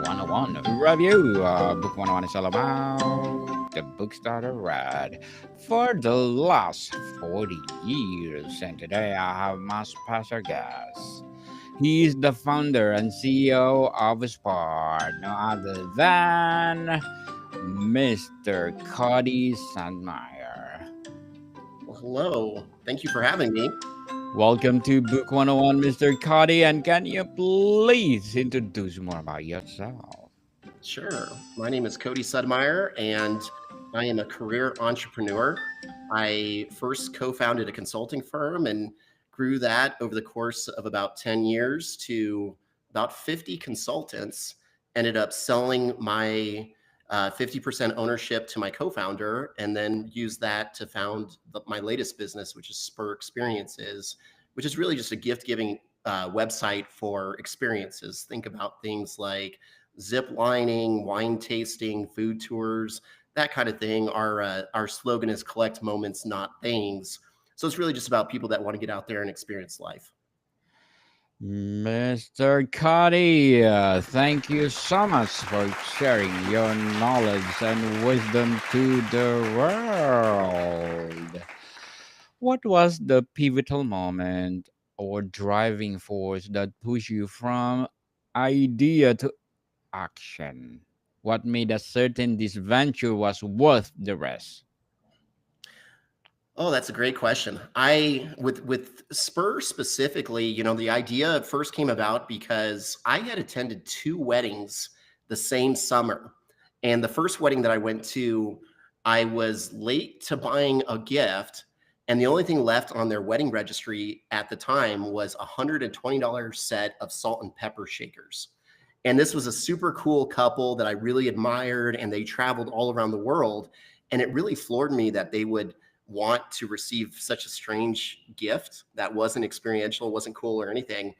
101 review. Book 101 is all about the books that I read for the last 40 years. And today I have my special guest. He is the founder and CEO of Spar, no other than Mr. Cody Sudmeier. Well, hello. Thank you for having me. Welcome to Book 101, Mr. Cody, and can you please introduce more about yourself? Sure. My name is Cody Sudmeier, and I am a career entrepreneur. I first co founded a consulting firm and grew that over the course of about 10 years to about 50 consultants. Ended up selling my 50% ownership to my co founder, and then used that to found my latest business, which is Spur Experiences, which is really just a gift giving website for experiences. Think about things like zip lining, wine tasting, food tours, that kind of thing. Our slogan is collect moments, not things. So it's really just about people that want to get out there and experience life. Mr. Cody, thank you so much for sharing your knowledge and wisdom to the world. What was the pivotal moment or driving force that pushed you from idea to action? What made a certain this venture was worth the rest? Oh, that's a great question. With Spur specifically, the idea first came about because I had attended two weddings the same summer. And the first wedding that I went to, I was late to buying a gift, and the only thing left on their wedding registry at the time was a $120 set of salt and pepper shakers. And this was a super cool couple that I really admired, and they traveled all around the world. And it really floored me that they would want to receive such a strange gift that wasn't experiential, wasn't cool or anything.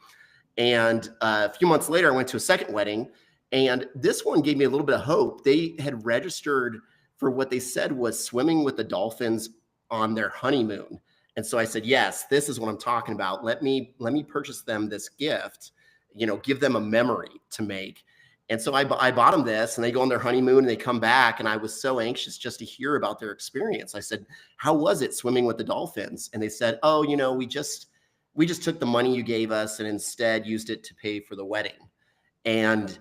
And a few months later, I went to a second wedding, and this one gave me a little bit of hope. They had registered for what they said was swimming with the dolphins on their honeymoon. And so I said, yes, this is what I'm talking about. Let me purchase them this gift, give them a memory to make. And so I bought them this, and they go on their honeymoon and they come back. And I was so anxious just to hear about their experience. I said, how was it swimming with the dolphins? And they said, oh, we just took the money you gave us and instead used it to pay for the wedding. And,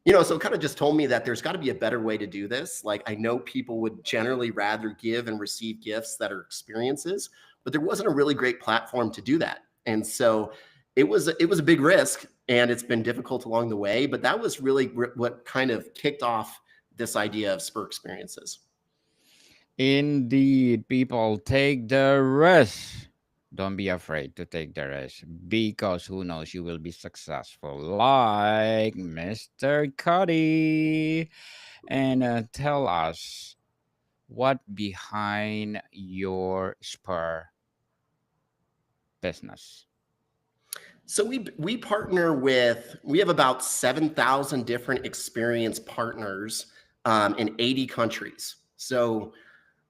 so it kind of just told me that there's got to be a better way to do this. Like, I know people would generally rather give and receive gifts that are experiences, but there wasn't a really great platform to do that. And so it was a big risk, and it's been difficult along the way, but that was really what kind of kicked off this idea of Spur Experiences. Indeed, people take the risk. Don't be afraid to take the risk because who knows you will be successful, like Mr. Cody. And tell us what behind your Spur business. So we have about 7,000 different experience partners in 80 countries. So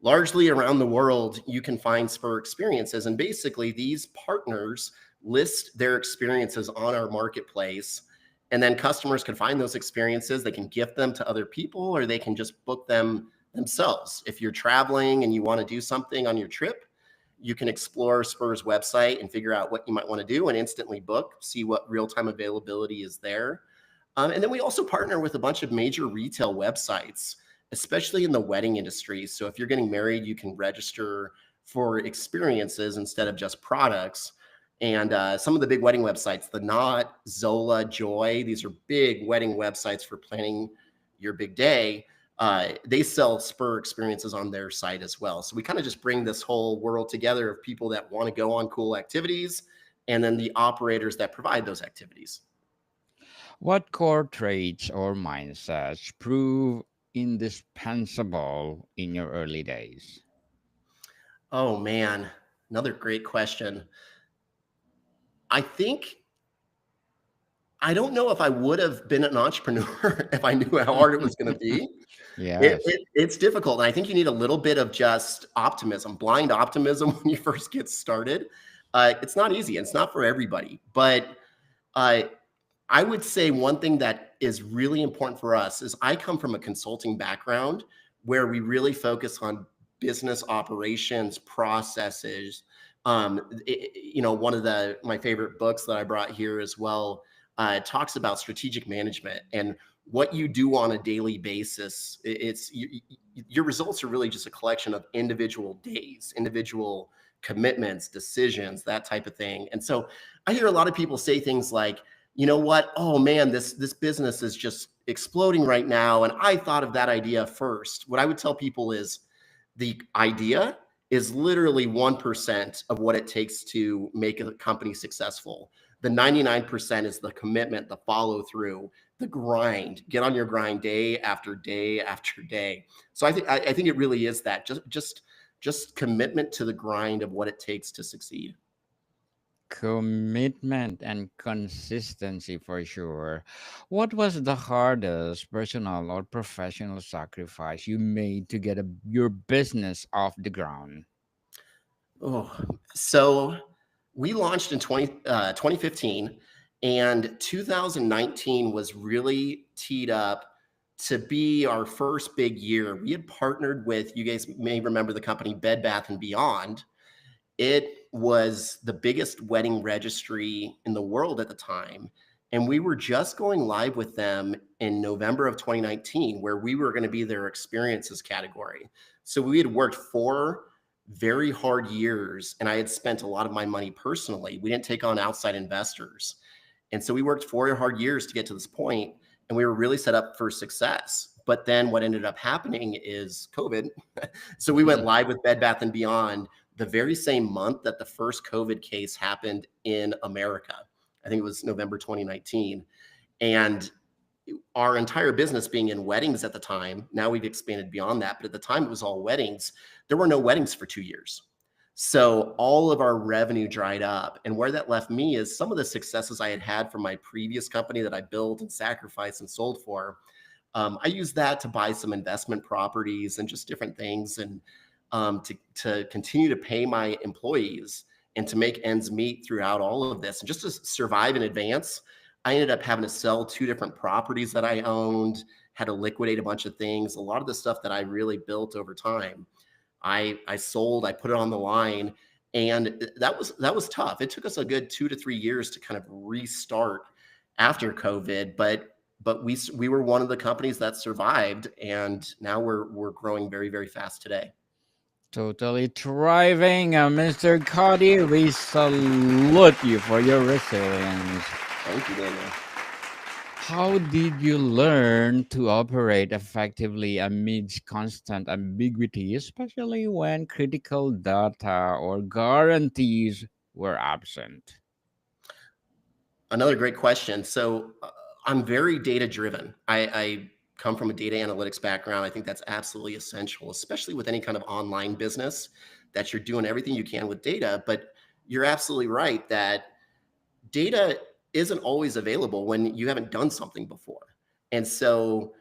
largely around the world, you can find Spur Experiences. And basically, these partners list their experiences on our marketplace. And then customers can find those experiences. They can gift them to other people, or they can just book them themselves. If you're traveling and you want to do something on your trip, you can explore Spur's website and figure out what you might want to do and instantly book, see what real-time availability is there. And then we also partner with a bunch of major retail websites, especially in the wedding industry. So if you're getting married, you can register for experiences instead of just products. And some of the big wedding websites, the Knot, Zola, Joy, these are big wedding websites for planning your big day. They sell Spur Experiences on their site as well. So we kind of just bring this whole world together of people that want to go on cool activities, and then the operators that provide those activities. What core traits or mindsets prove indispensable in your early days? Oh man, another great question. I think I don't know if I would have been an entrepreneur if I knew how hard it was going to be. Yes. It's difficult. And I think you need a little bit of just optimism, blind optimism when you first get started. It's not easy. It's not for everybody. But uh, I would say one thing that is really important for us is I come from a consulting background where we really focus on business operations, processes. One of my favorite books that I brought here as well talks about strategic management and what you do on a daily basis. Your results are really just a collection of individual days, individual commitments, decisions, that type of thing. And so I hear a lot of people say things like, you know what? Oh man, this business is just exploding right now. And I thought of that idea first. What I would tell people is the idea is literally 1% of what it takes to make a company successful. The 99% is the commitment, the follow through, the grind. Get on your grind day after day after day. So I think it really is that just commitment to the grind of what it takes to succeed. Commitment and consistency for sure. What was the hardest personal or professional sacrifice you made to get your business off the ground? Oh, so we launched in 2015, and 2019 was really teed up to be our first big year. We had partnered with, you guys may remember the company Bed Bath and Beyond. It was the biggest wedding registry in the world at the time. And we were just going live with them in November of 2019, where we were going to be their experiences category. So we had worked 4 very hard years, and I had spent a lot of my money personally. We didn't take on outside investors. And so we worked 4 hard years to get to this point, and we were really set up for success. But then what ended up happening is COVID. So we went Mhm. live with Bed Bath and Beyond the very same month that the first COVID case happened in America. I think it was November 2019. And our entire business being in weddings at the time, now we've expanded beyond that, but at the time it was all weddings. There were no weddings for 2 years. So all of our revenue dried up. And where that left me is some of the successes I had had from my previous company that I built and sacrificed and sold for. I used that to buy some investment properties and just different things, and to continue to pay my employees and to make ends meet throughout all of this. And just to survive in advance, I ended up having to sell 2 different properties that I owned, had to liquidate a bunch of things. A lot of the stuff that I really built over time, I sold, I put it on the line, and that was tough. It took us a good 2 to 3 years to kind of restart after COVID, but we were one of the companies that survived, and now we're growing very very fast today. Totally thriving, Mr. Cody. We salute you for your resilience. Thank you, Daniel. How did you learn to operate effectively amidst constant ambiguity, especially when critical data or guarantees were absent? Another great question. So I'm very data driven. I come from a data analytics background. I think that's absolutely essential, especially with any kind of online business, that you're doing everything you can with data. But you're absolutely right that data isn't always available when you haven't done something before. And so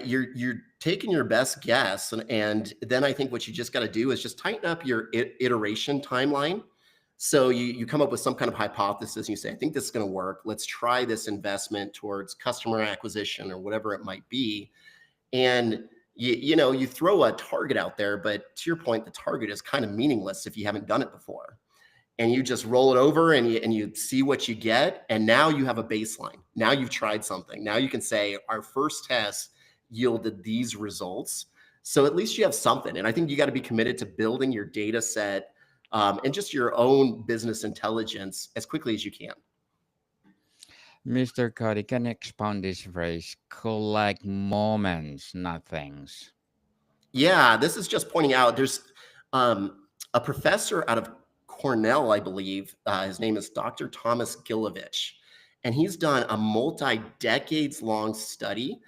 you're taking your best guess, and then I think what you just got to do is just tighten up your iteration timeline. So you come up with some kind of hypothesis and you say, I think this is going to work. Let's try this investment towards customer acquisition or whatever it might be. And you throw a target out there, but to your point, the target is kind of meaningless if you haven't done it before, and you just roll it over and you see what you get. And now you have a baseline. Now you've tried something. Now you can say, our first test yielded these results. So at least you have something. And I think you got to be committed to building your data set, and just your own business intelligence as quickly as you can. Mr. Cody, can you expound this phrase? Collect moments, not things. Yeah, this is just pointing out there's a professor out of Cornell, I believe. His name is Dr. Thomas Gilovich, and he's done a multi-decades long study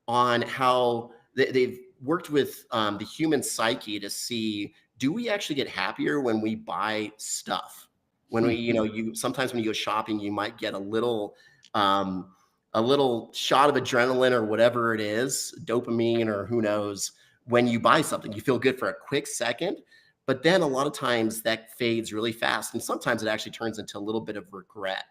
on how they've worked with the human psyche to see, do we actually get happier when we buy stuff? When we, you sometimes when you go shopping, you might get um, a little shot of adrenaline or whatever it is, dopamine or who knows. When you buy something, you feel good for a quick second, but then a lot of times that fades really fast. And sometimes it actually turns into a little bit of regret.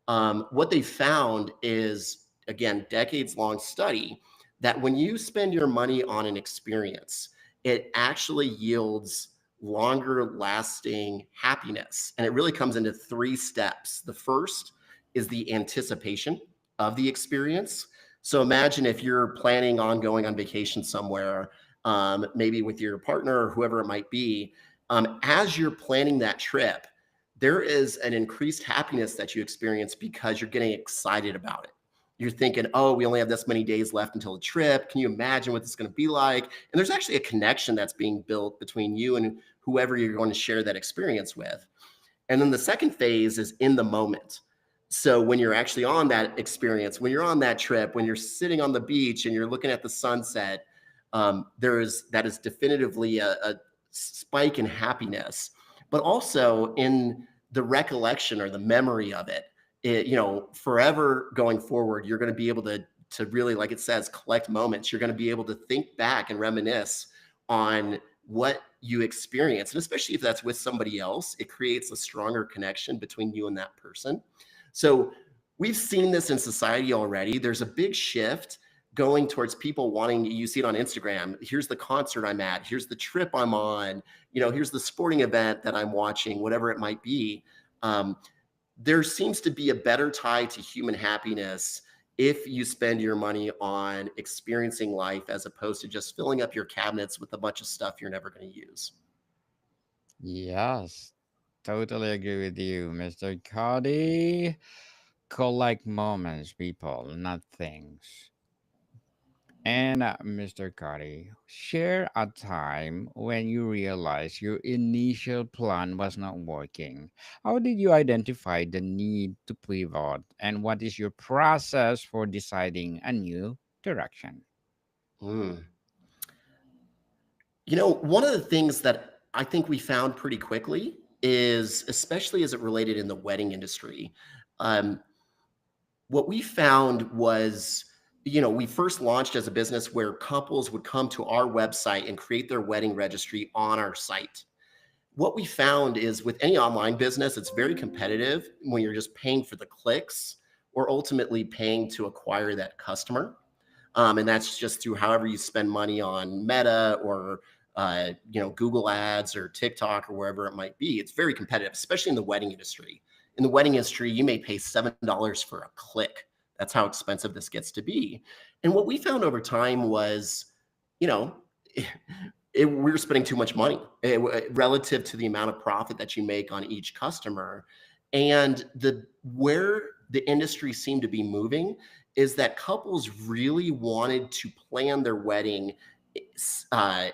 What they found is, again, decades long study, that when you spend your money on an experience, it actually yields longer lasting happiness. And it really comes into three steps. The first is the anticipation of the experience. So imagine if you're planning on going on vacation somewhere, maybe with your partner or whoever it might be. As you're planning that trip, there is an increased happiness that you experience because you're getting excited about it. You're thinking, oh, we only have this many days left until the trip. Can you imagine what this is going to be like? And there's actually a connection that's being built between you and whoever you're going to share that experience with. And then the second phase is in the moment. So when you're actually on that experience, when you're on that trip, when you're sitting on the beach and you're looking at the sunset, that is definitively a spike in happiness, but also in the recollection or the memory of it. Forever going forward, you're going to be able to really, like it says, collect moments. You're going to be able to think back and reminisce on what you experience. And especially if that's with somebody else, it creates a stronger connection between you and that person. So we've seen this in society already. There's a big shift going towards people wanting, you see it on Instagram. Here's the concert I'm at. Here's the trip I'm on. Here's the sporting event that I'm watching, whatever it might be. There seems to be a better tie to human happiness if you spend your money on experiencing life as opposed to just filling up your cabinets with a bunch of stuff you're never going to use. Yes, totally agree with you, Mr. Cody. Collect moments, people, not things. And Mr. Cody, share a time when you realized your initial plan was not working. How did you identify the need to pivot, and what is your process for deciding a new direction? Hmm. One of the things that I think we found pretty quickly is, especially as it related in the wedding industry, um, what we found was, we first launched as a business where couples would come to our website and create their wedding registry on our site. What we found is with any online business, it's very competitive when you're just paying for the clicks or ultimately paying to acquire that customer. And that's just through however you spend money on Meta or Google Ads or TikTok or wherever it might be. It's very competitive, especially in the wedding industry. In the wedding industry, you may pay $7 for a click. That's how expensive this gets to be. And what we found over time was, you know, we were spending too much money relative to the amount of profit that you make on each customer. And where the industry seemed to be moving is that couples really wanted to plan their wedding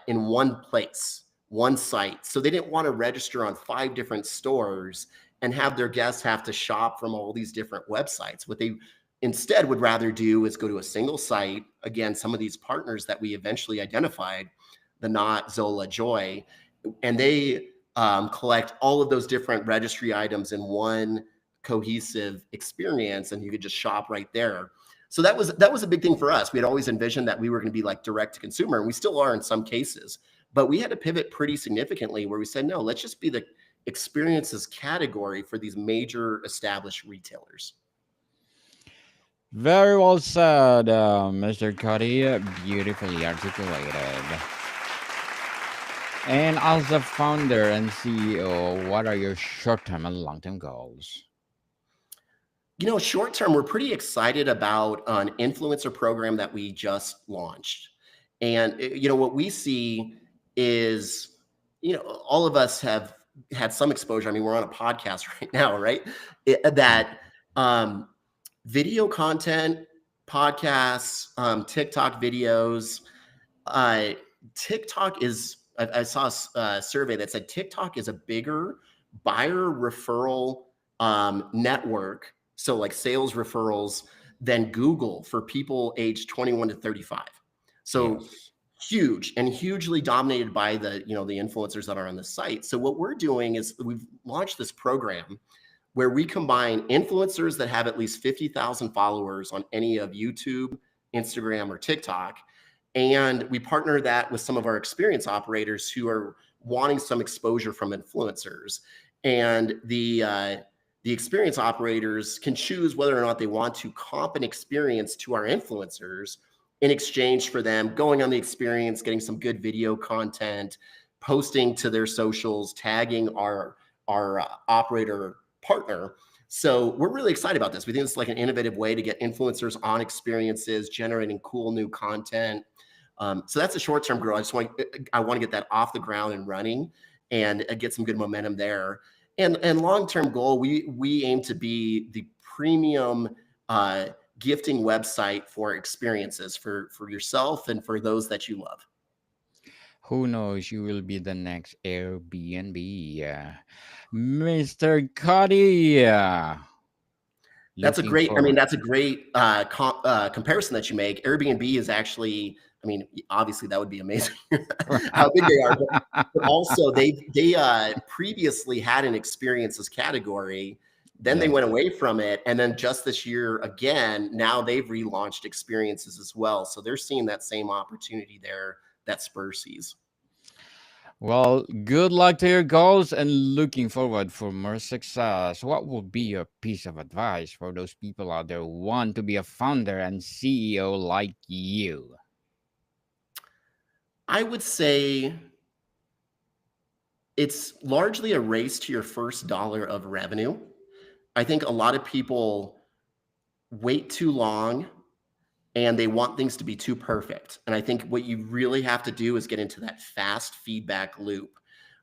in one place, one site. So they didn't want to register on 5 different stores and have their guests have to shop from all these different websites. What they instead would rather do is go to a single site. Again, some of these partners that we eventually identified, the Knot, Zola, Joy, and they collect all of those different registry items in one cohesive experience, and you could just shop right there. So that was a big thing for us. We had always envisioned that we were going to be like direct to consumer, and we still are in some cases. But we had to pivot pretty significantly where we said, no, let's just be the experiences category for these major established retailers. Very well said, Mr. Cody. Beautifully articulated. And as a founder and CEO, what are your short term and long term goals? Short term, we're pretty excited about an influencer program that we just launched. And, what we see is, all of us have had some exposure. I mean, we're on a podcast right now, right? Mm. That video content, podcasts, TikTok videos, uh, TikTok is, I saw a survey that said TikTok is a bigger buyer referral network. So, like sales referrals than Google for people aged 21 to 35. So, Yes. huge and hugely dominated by the influencers that are on the site. So, what we're doing is we've launched this program where we combine influencers that have at least 50,000 followers on any of YouTube, Instagram, or TikTok. And we partner that with some of our experience operators who are wanting some exposure from influencers. And the experience operators can choose whether or not they want to comp an experience to our influencers in exchange for them going on the experience, getting some good video content, posting to their socials, tagging our operator partner. So we're really excited about this. We think it's like an innovative way to get influencers on experiences, generating cool new content. So that's a short-term growth. I want to get that off the ground and running, and get some good momentum there. And long-term goal, we aim to be the premium uh, gifting website for experiences for yourself and for those that you love. Who knows? You will be the next Airbnb. Mr. Cody. Looking I mean, forward. that's a great comparison that you make. Airbnb is actually, I mean, obviously that would be amazing how big they are, but also they previously had an experiences category. Then they Yes. went away from it, and then just this year again, now they've relaunched experiences as well. So they're seeing that same opportunity there that Spurs sees. Well, good luck to your goals and looking forward for more success. What would be your piece of advice for those people out there who want to be a founder and CEO like you? I would say it's largely a race to your first dollar of revenue. I think a lot of people wait too long and they want things to be too perfect. And I think what you really have to do is get into that fast feedback loop.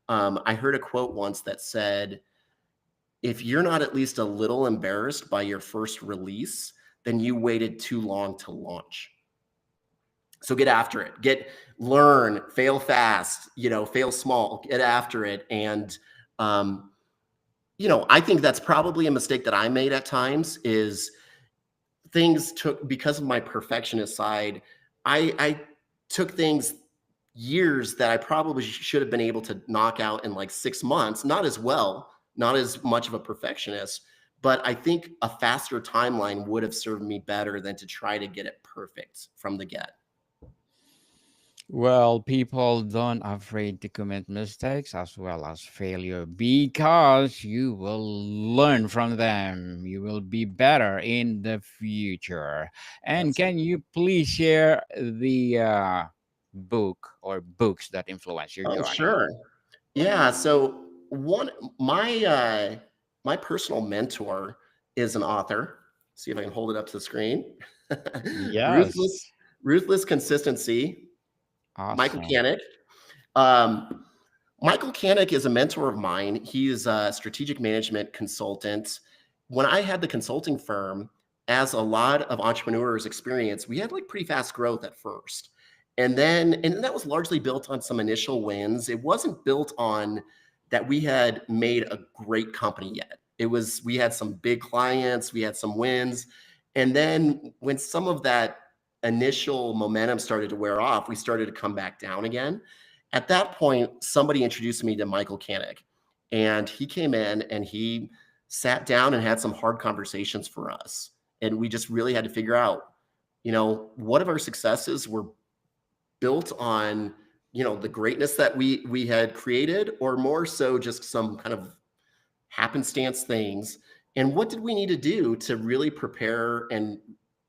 I heard a quote once that said, if you're not at least a little embarrassed by your first release, then you waited too long to launch. So get after it. Learn, fail fast, fail small, get after it. And, um, I think that's probably a mistake that I made at times is things took because of my perfectionist side. I took things years that I probably should have been able to knock out in like 6 months, not as well, not as much of a perfectionist, but I think a faster timeline would have served me better than to try to get it perfect from the get. Well, people don't afraid to commit mistakes as well as failure because you will learn from them. You will be better in the future. And That's it. can you please share the book or books that influence your Oh, journey? sure. Yeah. So one my personal mentor is an author. See if I can hold it up to the screen. Ruthless, Yes. Ruthless Consistency, Michael Awesome. Canick. Um, Michael Canick is a mentor of mine. He is a strategic management consultant. When I had the consulting firm, as a lot of entrepreneurs experience, we had like pretty fast growth at first. And that was largely built on some initial wins. It wasn't built on that we had made a great company yet. We had some big clients, we had some wins. And then when some of that initial momentum started to wear off, we started to come back down again. At that point, somebody introduced me to Michael Canick, and he came in and he sat down and had some hard conversations for us. And we just really had to figure out, what of our successes were built on, the greatness that we had created, or more so just some kind of happenstance things. And what did we need to do to really prepare and,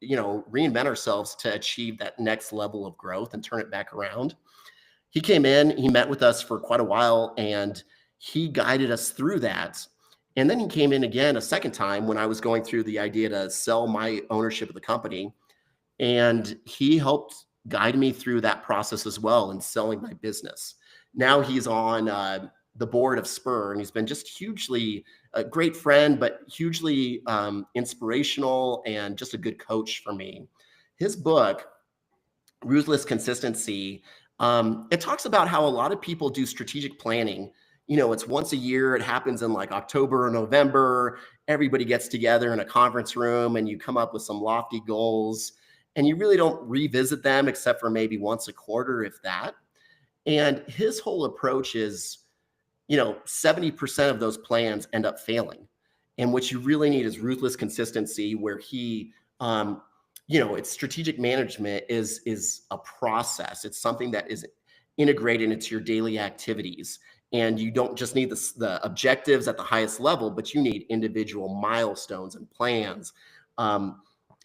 reinvent ourselves to achieve that next level of growth and turn it back around? He came in, he met with us for quite a while, and he guided us through that. And then he came in again a second time when I was going through the idea to sell my ownership of the company. And he helped guide me through that process as well in selling my business. Now he's on the board of Spur, and he's been just hugely a great friend, but hugely inspirational and just a good coach for me. His book, Ruthless Consistency, it talks about how a lot of people do strategic planning. It's once a year. It happens in like October or November. Everybody gets together in a conference room and you come up with some lofty goals, and you really don't revisit them except for maybe once a quarter, if that. And his whole approach is, 70% of those plans end up failing. And what you really need is ruthless consistency, where it's strategic management is a process. It's something that is integrated into your daily activities. And you don't just need the objectives at the highest level, but you need individual milestones and plans. Um,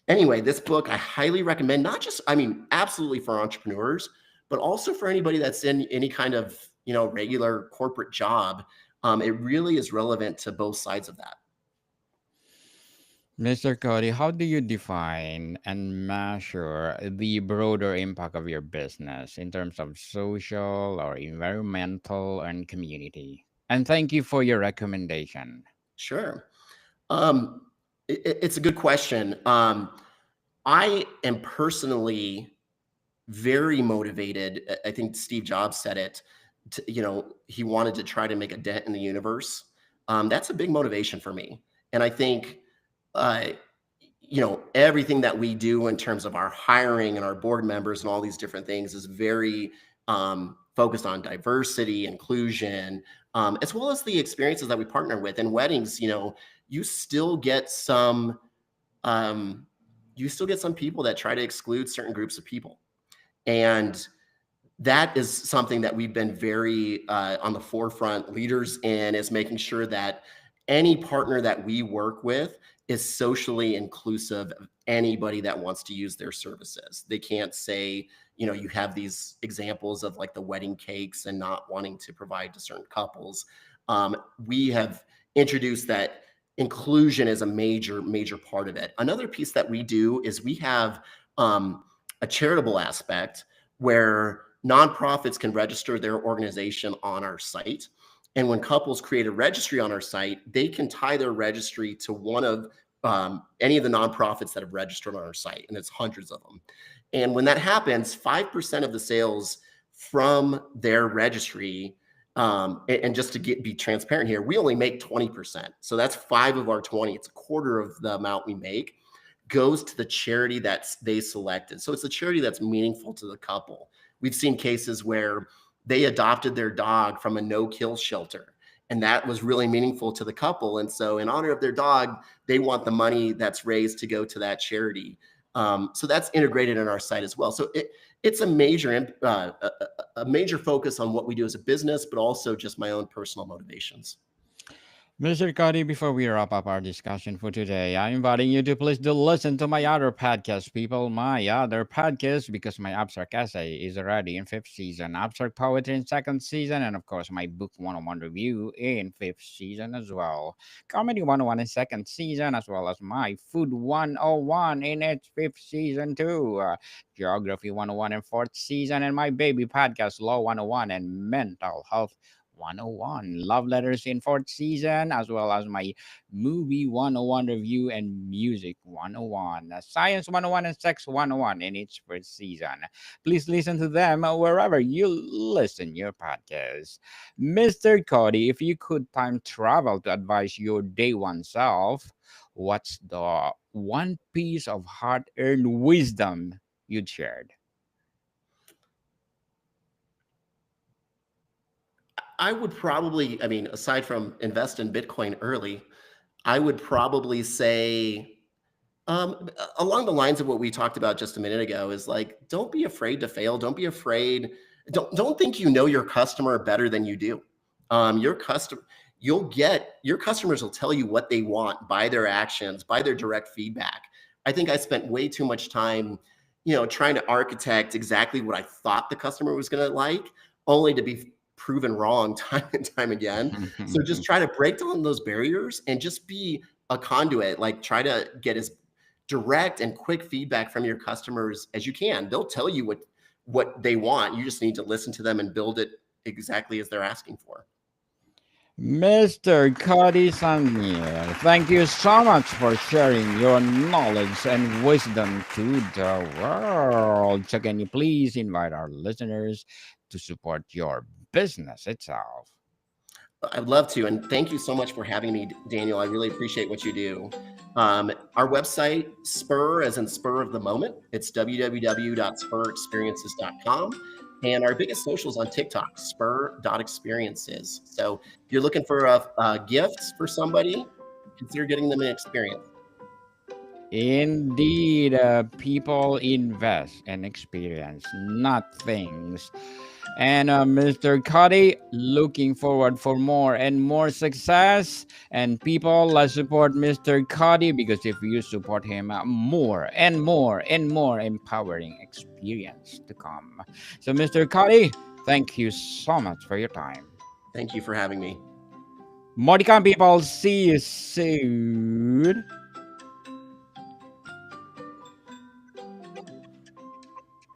anyway, this book I highly recommend, not just, I mean, absolutely for entrepreneurs, but also for anybody that's in any kind of, regular corporate job. It really is relevant to both sides of that. Mr. Cody, how do you define and measure the broader impact of your business in terms of social or environmental and community? And thank you for your recommendation. Sure. Um, it's a good question. I am personally very motivated. I think Steve Jobs said it. He wanted to try to make a dent in the universe. That's a big motivation for me, and I think, uh, everything that we do in terms of our hiring and our board members and all these different things is very focused on diversity, inclusion, as well as the experiences that we partner with. In weddings, you still get some. Um, you still get some people that try to exclude certain groups of people, and that is something that we've been very on the forefront leaders in, is making sure that any partner that we work with is socially inclusive of anybody that wants to use their services. They can't say, you have these examples of like the wedding cakes and not wanting to provide to certain couples. We have introduced that inclusion is a major, major part of it. Another piece that we do is we have a charitable aspect where nonprofits can register their organization on our site. And when couples create a registry on our site, they can tie their registry to one of any of the nonprofits that have registered on our site, and it's hundreds of them. And when that happens, 5% of the sales from their registry, and just to be transparent here, we only make 20%. So that's 5 of our 20. It's a quarter of the amount we make goes to the charity that they selected. So it's a charity that's meaningful to the couple. We've seen cases where they adopted their dog from a no-kill shelter, and that was really meaningful to the couple. And so in honor of their dog, they want the money that's raised to go to that charity. So that's integrated in our site as well. So it's a major focus on what we do as a business, but also just my own personal motivations. Mr. Cody, before we wrap up our discussion for today, I'm inviting you to please do listen to my other podcast, people. My other podcast, because my abstract essay is already in fifth season, abstract poetry in second season, and of course, my book 101 review in fifth season as well. Comedy 101 in second season, as well as my food 101 in its fifth season too. Geography 101 in fourth season, and my baby podcast, Law 101 and Mental Health 101 love letters in fourth season, as well as my movie 101 review and music 101, science 101 and sex 101 in each first season. Please listen to them wherever you listen your podcast. Mr. Cody, if you could time travel to advise your day one self, what's the one piece of hard-earned wisdom you'd shared? I would probably, I mean, aside from invest in Bitcoin early, I would probably say, along the lines of what we talked about just a minute ago, is like, don't be afraid to fail. Don't be afraid. Don't think you know your customer better than you do. Your customer, your customers will tell you what they want by their actions, by their direct feedback. I think I spent way too much time, trying to architect exactly what I thought the customer was going to like, only to be proven wrong time and time again. So just try to break down those barriers and just be a conduit. Like, try to get as direct and quick feedback from your customers as you can. They'll tell you what they want. You just need to listen to them and build it exactly as they're asking for. Mr. Cody Sudmeier, thank you so much for sharing your knowledge and wisdom to the world. So, can you please invite our listeners to support your business itself? I'd love to. And thank you so much for having me, Daniel. I really appreciate what you do. Our website, Spur, as in spur of the moment, it's www.spurexperiences.com. And our biggest socials on TikTok, spur.experiences. So if you're looking for a gift for somebody, consider getting them an experience. Indeed, people invest and experience, not things. And Mr. Cuddy, looking forward for more and more success. And people, let's support Mr. Cuddy because if you support him, more and more and more empowering experience to come. So, Mr. Cuddy, thank you so much for your time. Thank you for having me. Modicon people, see you soon.